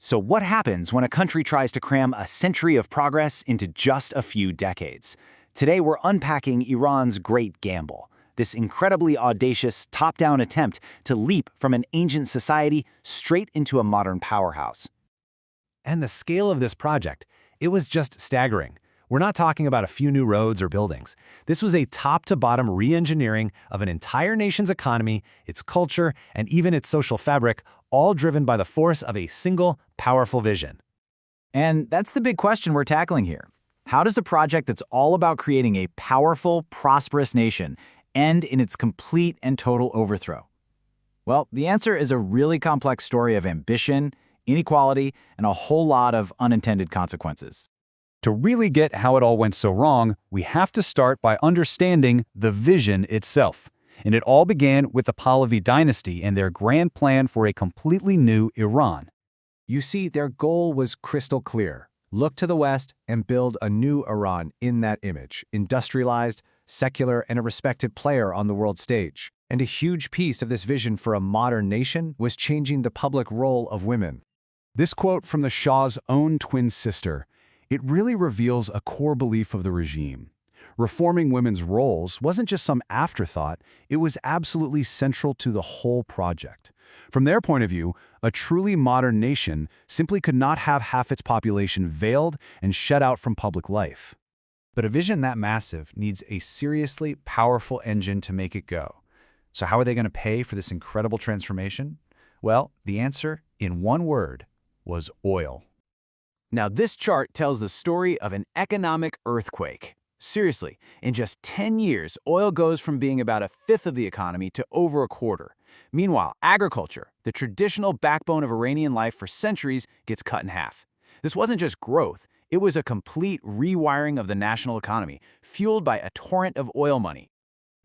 So what happens when a country tries to cram a century of progress into just a few decades? Today we're unpacking Iran's great gamble, this incredibly audacious top-down attempt to leap from an ancient society straight into a modern powerhouse. And the scale of this project, it was just staggering. We're not talking about a few new roads or buildings. This was a top-to-bottom re-engineering of an entire nation's economy, its culture, and even its social fabric, all driven by the force of a single, powerful vision. And that's the big question we're tackling here. How does a project that's all about creating a powerful, prosperous nation end in its complete and total overthrow? Well, the answer is a really complex story of ambition, inequality, and a whole lot of unintended consequences. To really get how it all went so wrong, we have to start by understanding the vision itself. And it all began with the Pahlavi dynasty and their grand plan for a completely new Iran. You see, their goal was crystal clear. Look to the West and build a new Iran in that image, industrialized, secular, and a respected player on the world stage. And a huge piece of this vision for a modern nation was changing the public role of women. This quote from the Shah's own twin sister, it really reveals a core belief of the regime. Reforming women's roles wasn't just some afterthought, it was absolutely central to the whole project. From their point of view, a truly modern nation simply could not have half its population veiled and shut out from public life. But a vision that massive needs a seriously powerful engine to make it go. So how are they going to pay for this incredible transformation? Well, the answer, in one word, was oil. Now this chart tells the story of an economic earthquake. Seriously, in just 10 years, oil goes from being about a fifth of the economy to over a quarter. Meanwhile, agriculture, the traditional backbone of Iranian life for centuries, gets cut in half. This wasn't just growth, it was a complete rewiring of the national economy, fueled by a torrent of oil money.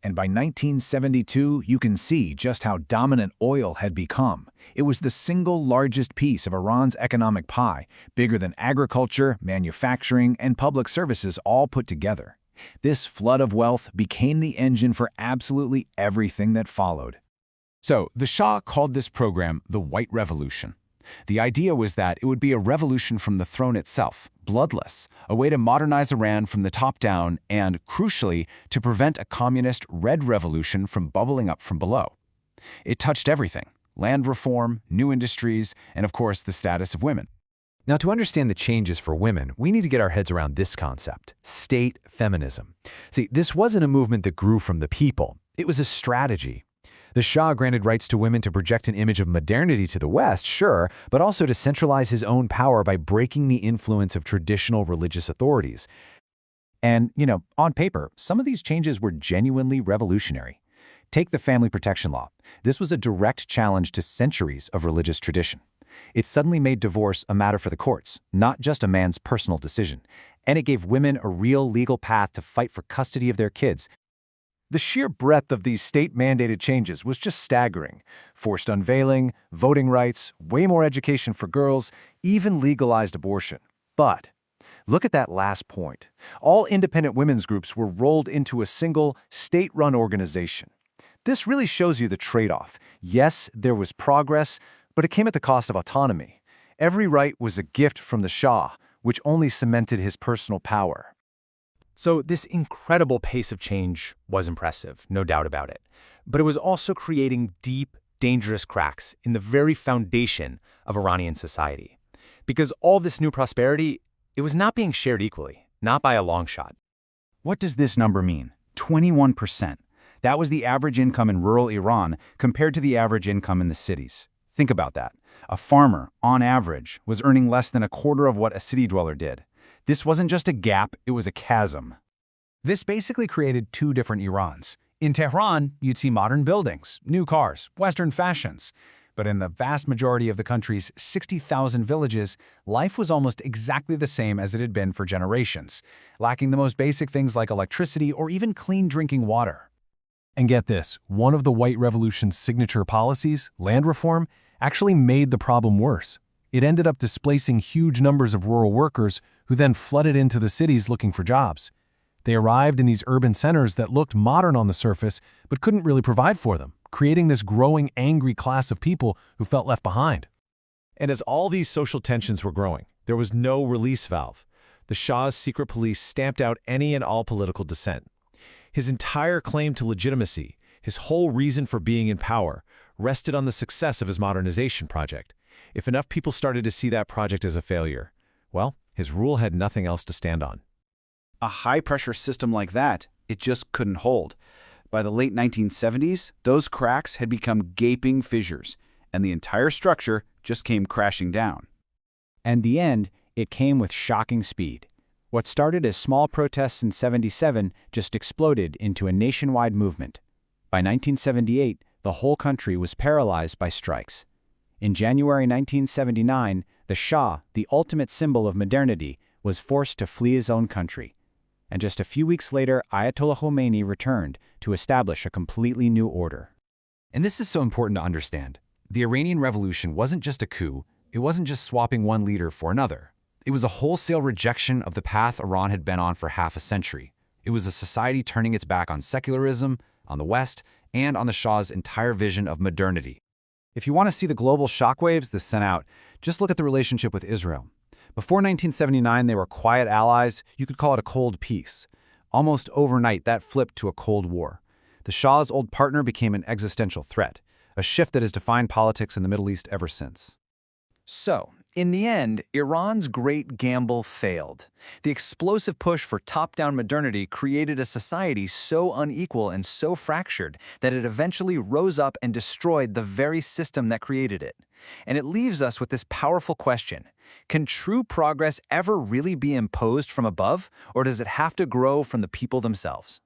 And by 1972, you can see just how dominant oil had become. It was the single largest piece of Iran's economic pie, bigger than agriculture, manufacturing, and public services all put together. This flood of wealth became the engine for absolutely everything that followed. So, the Shah called this program the White Revolution. The idea was that it would be a revolution from the throne itself, bloodless, a way to modernize Iran from the top down and, crucially, to prevent a communist Red Revolution from bubbling up from below. It touched everything: land reform, new industries, and of course the status of women. Now, to understand the changes for women, we need to get our heads around this concept: state feminism. See, this wasn't a movement that grew from the people. It was a strategy. The Shah granted rights to women to project an image of modernity to the West, sure, but also to centralize his own power by breaking the influence of traditional religious authorities. And, on paper, some of these changes were genuinely revolutionary. Take the family protection law. This was a direct challenge to centuries of religious tradition. It suddenly made divorce a matter for the courts, not just a man's personal decision. And it gave women a real legal path to fight for custody of their kids. The sheer breadth of these state-mandated changes was just staggering. Forced unveiling, voting rights, way more education for girls, even legalized abortion. But look at that last point. All independent women's groups were rolled into a single, state-run organization. This really shows you the trade-off. Yes, there was progress, but it came at the cost of autonomy. Every right was a gift from the Shah, which only cemented his personal power. So this incredible pace of change was impressive, no doubt about it. But it was also creating deep, dangerous cracks in the very foundation of Iranian society. Because all this new prosperity, it was not being shared equally, not by a long shot. What does this number mean? 21%. That was the average income in rural Iran compared to the average income in the cities. Think about that. A farmer, on average, was earning less than a quarter of what a city dweller did. This wasn't just a gap, it was a chasm. This basically created two different Irans. In Tehran, you'd see modern buildings, new cars, Western fashions. But in the vast majority of the country's 60,000 villages, life was almost exactly the same as it had been for generations, lacking the most basic things like electricity or even clean drinking water. And get this, one of the White Revolution's signature policies, land reform, actually made the problem worse. It ended up displacing huge numbers of rural workers who then flooded into the cities looking for jobs. They arrived in these urban centers that looked modern on the surface but couldn't really provide for them, creating this growing angry class of people who felt left behind. And as all these social tensions were growing, there was no release valve. The Shah's secret police stamped out any and all political dissent. His entire claim to legitimacy, his whole reason for being in power, rested on the success of his modernization project. If enough people started to see that project as a failure, well, his rule had nothing else to stand on. A high-pressure system like that, it just couldn't hold. By the late 1970s, those cracks had become gaping fissures, and the entire structure just came crashing down. And the end, it came with shocking speed. What started as small protests in '77 just exploded into a nationwide movement. By 1978, the whole country was paralyzed by strikes. In January 1979, the Shah, the ultimate symbol of modernity, was forced to flee his own country. And just a few weeks later, Ayatollah Khomeini returned to establish a completely new order. And this is so important to understand. The Iranian Revolution wasn't just a coup, it wasn't just swapping one leader for another. It was a wholesale rejection of the path Iran had been on for half a century. It was a society turning its back on secularism, on the West, and on the Shah's entire vision of modernity. If you want to see the global shockwaves this sent out, just look at the relationship with Israel. Before 1979, they were quiet allies. You could call it a cold peace. Almost overnight, that flipped to a Cold War. The Shah's old partner became an existential threat, a shift that has defined politics in the Middle East ever since. So, in the end, Iran's great gamble failed. The explosive push for top-down modernity created a society so unequal and so fractured that it eventually rose up and destroyed the very system that created it. And it leaves us with this powerful question: can true progress ever really be imposed from above, or does it have to grow from the people themselves?